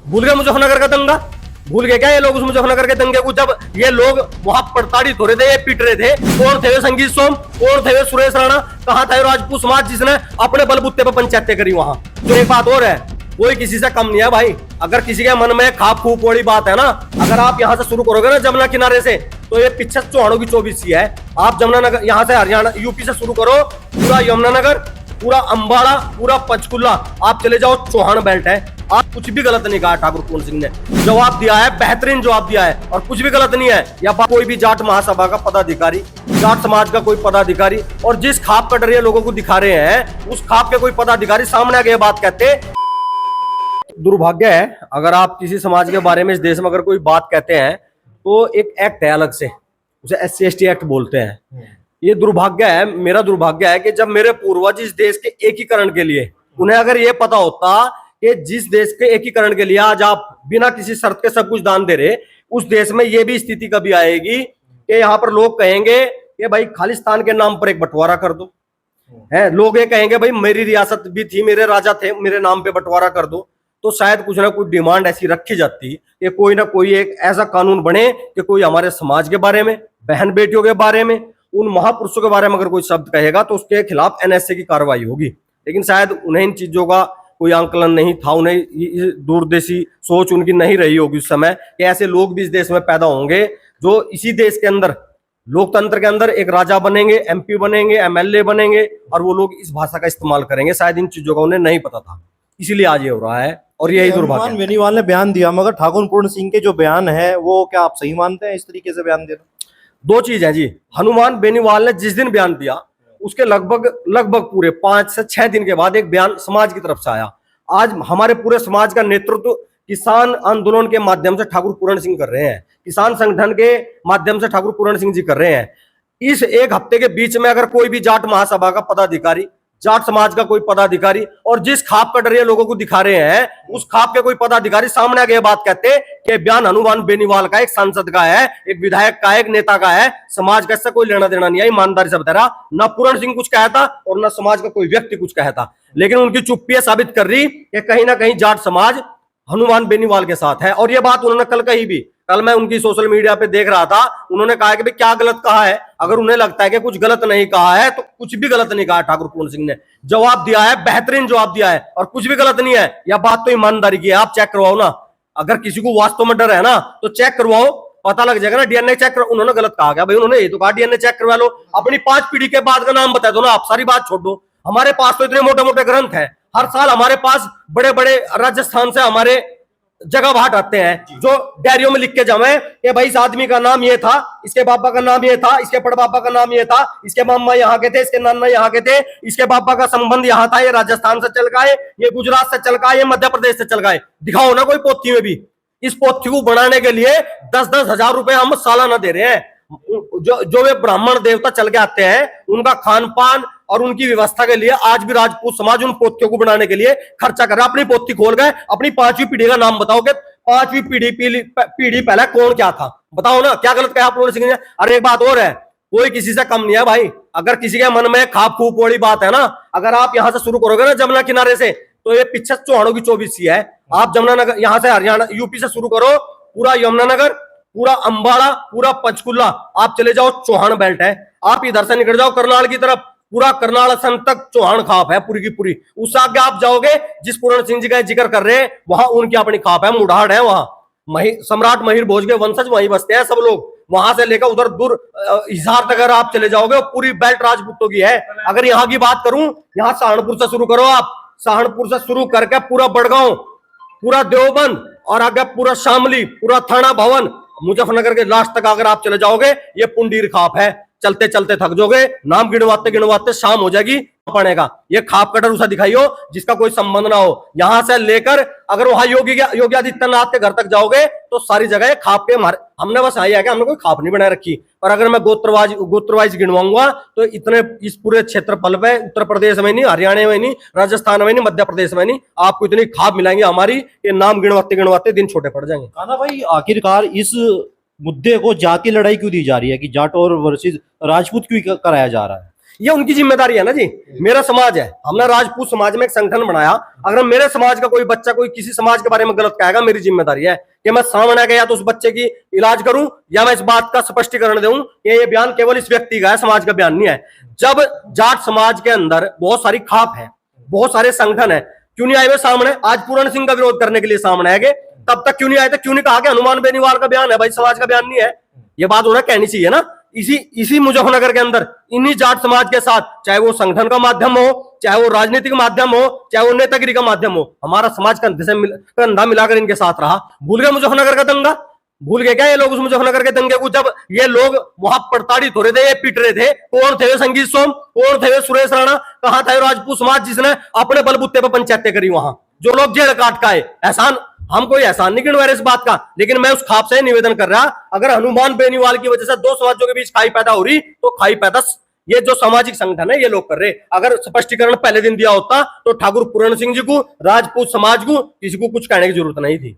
भूल गए मुजफ्फरनगर का दंगा? भूल गए क्या ये लोग उस मुजफ्फरनगर के दंगे को, जब ये लोग वहां प्रताड़ित हो रहे थे, ये पिट रहे थे? कौन थे वे संगीत सोम, कौन थे वे सुरेश राणा, कहां था राजपूत समाज जिसने अपने बलबूते पर पंचायतें करी वहां? तो एक बात और है, कोई किसी से कम नहीं है भाई। अगर किसी के मन में खाप खूप वाली बात है ना, अगर आप यहाँ से शुरू करोगे ना जमुना किनारे से, तो ये पीछे चौहानों की 24 है। आप जमुनानगर यहाँ से हरियाणा यूपी से शुरू करो, पूरा यमुनानगर, पूरा अंबाला, पूरा पंचकुला, आप चले जाओ, चौहान बेल्ट है। आप कुछ भी गलत नहीं कहा ठाकुर पूर्ण सिंह ने, जवाब दिया है, बेहतरीन जवाब दिया है, और कुछ भी गलत नहीं है। या कोई भी जाट महासभा का पदाधिकारी, जाट समाज का कोई पदाधिकारी, और जिस खाप कट रही है लोगों को दिखा रहे हैं, उस खाप के कोई पदाधिकारी सामने आके बात कहते। दुर्भाग्य है, अगर आप किसी समाज के बारे में इस देश में अगर कोई बात कहते हैं तो एक एक्ट है अलग से, उसे SC/ST एक्ट बोलते हैं। ये दुर्भाग्य है, मेरा दुर्भाग्य है कि जब मेरे पूर्वज इस देश के एकीकरण के लिए, उन्हें अगर ये पता होता कि जिस देश के एकीकरण के लिए आज आप बिना किसी शर्त के सब कुछ दान दे रहे, उस देश में ये भी स्थिति कभी आएगी कि यहाँ पर लोग कहेंगे कि भाई खालिस्तान के नाम पर एक बंटवारा कर दो, है लोग ये कहेंगे भाई मेरी रियासत भी थी, मेरे राजा थे, मेरे नाम पे बंटवारा कर दो, तो शायद कुछ ना कुछ डिमांड ऐसी रखी जाती कि कोई ना कोई एक ऐसा कानून बने कि कोई हमारे समाज के बारे में, बहन बेटियों के बारे में, उन महापुरुषों के बारे में अगर कोई शब्द कहेगा तो उसके खिलाफ NSA की कार्रवाई होगी। लेकिन शायद उन्हें इन चीजों का कोई आंकलन नहीं था, उन्हें दूरदेशी सोच उनकी नहीं रही होगी उस समय कि ऐसे लोग भी इस देश में पैदा होंगे जो इसी देश के अंदर, लोकतंत्र के अंदर एक राजा बनेंगे, MP बनेंगे, MLA बनेंगे, और वो लोग इस भाषा का इस्तेमाल करेंगे। शायद इन चीजों का उन्हें नहीं पता था, इसीलिए आज ये हो रहा है, और यही दुर्भाग्य है। बेनीवाल ने बयान दिया, मगर ठाकुर पूर्ण सिंह के जो बयान है वो क्या आप सही मानते हैं, इस तरीके से बयान देना? दो चीज है जी। हनुमान बेनीवाल ने जिस दिन बयान दिया उसके लगभग पूरे 5 से 6 दिन के बाद एक बयान समाज की तरफ से आया। आज हमारे पूरे समाज का नेतृत्व किसान आंदोलन के माध्यम से ठाकुर पूर्ण सिंह कर रहे हैं, किसान संगठन के माध्यम से ठाकुर पूर्ण सिंह जी कर रहे हैं। इस एक हफ्ते के बीच में अगर कोई भी जाट महासभा का पदाधिकारी, जाट समाज का कोई पदाधिकारी, और जिस खाप कट रही है लोगों को दिखा रहे हैं, उस खाप के कोई पदाधिकारी सामने आके बात कहते कि बयान हनुमान बेनीवाल का, एक सांसद का है, एक विधायक का, एक नेता का है, समाज का इससे कोई लेना देना नहीं है, ईमानदारी से बता रहा, ना पूर्ण सिंह कुछ कहता और ना समाज का कोई व्यक्ति कुछ कहता। लेकिन उनकी चुप्पी साबित कर रही कि कहीं ना कहीं जाट समाज हनुमान बेनीवाल के साथ है। और ये बात उन्होंने कल कही भी, कल मैं उनकी सोशल मीडिया पे देख रहा था, उन्होंने कहा कि भाई क्या गलत कहा है? अगर उन्हें लगता है कि कुछ गलत नहीं कहा है तो कुछ भी गलत नहीं कहा। ठाकुर पूर्ण सिंह ने जवाब दिया है, बेहतरीन जवाब दिया है, और कुछ भी गलत नहीं है। यह बात तो ईमानदारी की है, आप चेक करवाओ ना। अगर किसी को वास्तव में डर है ना तो चेक करवाओ, पता लग जाएगा ना। DNA चेक करो। उन्होंने गलत कहा क्या भाई? उन्होंने ये तो कहा DNA चेक करवा लो, अपनी 5 पीढ़ी के बाद का नाम बता दो ना, आप सारी बात छोड़ दो। हमारे पास तो इतने मोटे मोटे ग्रंथ है, हर साल हमारे पास बड़े बड़े राजस्थान से हमारे जगह भाट आते हैं जो डायरियों में लिख के जावे कि भाई इस आदमी का नाम ये था, इसके बाबा का नाम ये था, इसके बड़बाबा का नाम ये था, इसके मामा यहाँ के थे, इसके नाना यहाँ के थे, इसके बाबा का संबंध यहाँ था, ये राजस्थान से चल गए, ये गुजरात से चल गए, ये मध्य प्रदेश से चल गए। दिखाओ ना कोई पोथी में भी। इस पोथी को बनाने के लिए 10-10 हजार रुपए हम सालाना दे रहे हैं। जो वे ब्राह्मण देवता चल के आते हैं, उनका खान पान और उनकी व्यवस्था के लिए आज भी राजपूत समाज उन पोथियों को बनाने के लिए खर्चा कर रहा है। अपनी पोथी खोल गए, अपनी 5वीं पीढ़ी का नाम बताओगे, 5वीं पीढ़ी पहले कौन क्या था, बताओ ना। क्या गलत कहा पूर्ण सिंह ने? अरे एक बात और है, कोई किसी से कम नहीं है भाई। अगर किसी के मन में खाप खूप वाली बात है ना, अगर आप यहाँ से शुरू करोगे ना जमुना किनारे से, तो ये पीछे चौहानों की 24 है। आप जमुनानगर यहाँ से हरियाणा यूपी से शुरू करो, पूरा यमुनानगर, पूरा अंबाला, पूरा पंचकुला, आप चले जाओ, चौहान बेल्ट है। आप इधर से निकल जाओ करनाल की तरफ, पूरा करनाल असम तक चौहान खाप है पूरी की पूरी। उस आगे आप जाओगे, जिस पूर्ण सिंह जी का जिक्र कर रहे हैं, वहां उनकी अपनी खाप है, मुढ़ाड़ है, वहां सम्राट महिर भोज के वंशज वहीं बसते हैं सब लोग। वहां से लेकर उधर दूर हिसार तक अगर आप चले जाओगे, पूरी बेल्ट राजपूतों की है। अगर यहाँ की बात करूं, यहाँ सहारनपुर से शुरू करो, आप सहारनपुर से शुरू करके पूरा बड़गांव, पूरा देवबंद, और आगे पूरा शामली, पूरा थाना भवन, मुजफ्फरनगर के लास्ट तक अगर आप चले जाओगे, ये पुंडीर खाप है। चलते चलते थक जाओगे, नाम गिनवाते गिनवाते शाम हो जाएगी पड़ेगा। ये खाप कटर उसे दिखाइयो जिसका कोई संबंध ना हो। यहां से लेकर अगर वहां योगी आदित्यनाथ के घर तक जाओगे तो सारी जगह खाप के हमारे, हमने बस आई है कि हमने कोई खाप नहीं बनाए रखी। और अगर मैं गोत्रवाइज गिनवाऊंगा तो इतने इस पूरे क्षेत्रफल पे, उत्तर प्रदेश में नहीं, हरियाणा में नहीं, राजस्थान में नहीं, मध्य प्रदेश में नहीं, आपको इतनी खाप मिलाएंगे हमारी, ये नाम गिनवाते गिनवाते दिन छोटे पड़ जाएंगे। कान्हा भाई, आखिरकार इस मुद्दे को जाति लड़ाई क्यों दी जा रही है कि जाट और वर्सेस राजपूत क्यों कराया जा रहा है? ये उनकी जिम्मेदारी है ना जी। मेरा समाज है, हमने राजपूत समाज में एक संगठन बनाया। अगर मेरे समाज का कोई बच्चा कोई किसी समाज के बारे में गलत कहेगा, मेरी जिम्मेदारी है कि मैं सामने गया तो उस बच्चे की इलाज करूं, या मैं इस बात का स्पष्टीकरण दूं कि ये बयान केवल इस व्यक्ति का है, समाज का बयान नहीं है। जब जाट समाज के अंदर बहुत सारी खाप है, बहुत सारे संगठन है, क्यों नहीं आए वे सामने? आज पूरण सिंह का विरोध करने के लिए सामने आए, तब तक क्यों नहीं आए थे? क्यों नहीं कहा कि हनुमान बेनीवाल का बयान है भाई, समाज का बयान नहीं है? ये बात उन्हें कहनी चाहिए ना। इसी मुजफ्फरनगर के अंदर इन्हीं जाट समाज के साथ, चाहे वो संगठन का माध्यम हो, चाहे वो राजनीतिक माध्यम हो, चाहे वो नेतागिरी का माध्यम हो, हमारा समाज कंधा मिलाकर इनके साथ रहा। भूल गए मुजफ्फरनगर का दंगा? भूल गए क्या ये लोग उस मुजफ्फरनगर के दंगे को? जब ये लोग वहां प्रताड़ित हो रहे थे, ये पीट रहे थे, कौन थे वे संगीत सोम, कौन थे वे सुरेश राणा, कहां था राजपूत समाज जिसने अपने बलबूते पर पंचायतें करी? वहां जो लोग जेल काट का है, एहसान हम कोई एहसान नहीं गिनवा रहे इस बात का, लेकिन मैं उस खाप से निवेदन कर रहा, अगर हनुमान बेनीवाल की वजह से दो समाजों के बीच खाई पैदा हो रही, तो खाई पैदा ये जो सामाजिक संगठन है ये लोग कर रहे। अगर स्पष्टीकरण पहले दिन दिया होता तो ठाकुर पूरण सिंह जी को, राजपूत समाज को, किसी को कुछ कहने की जरूरत नहीं थी।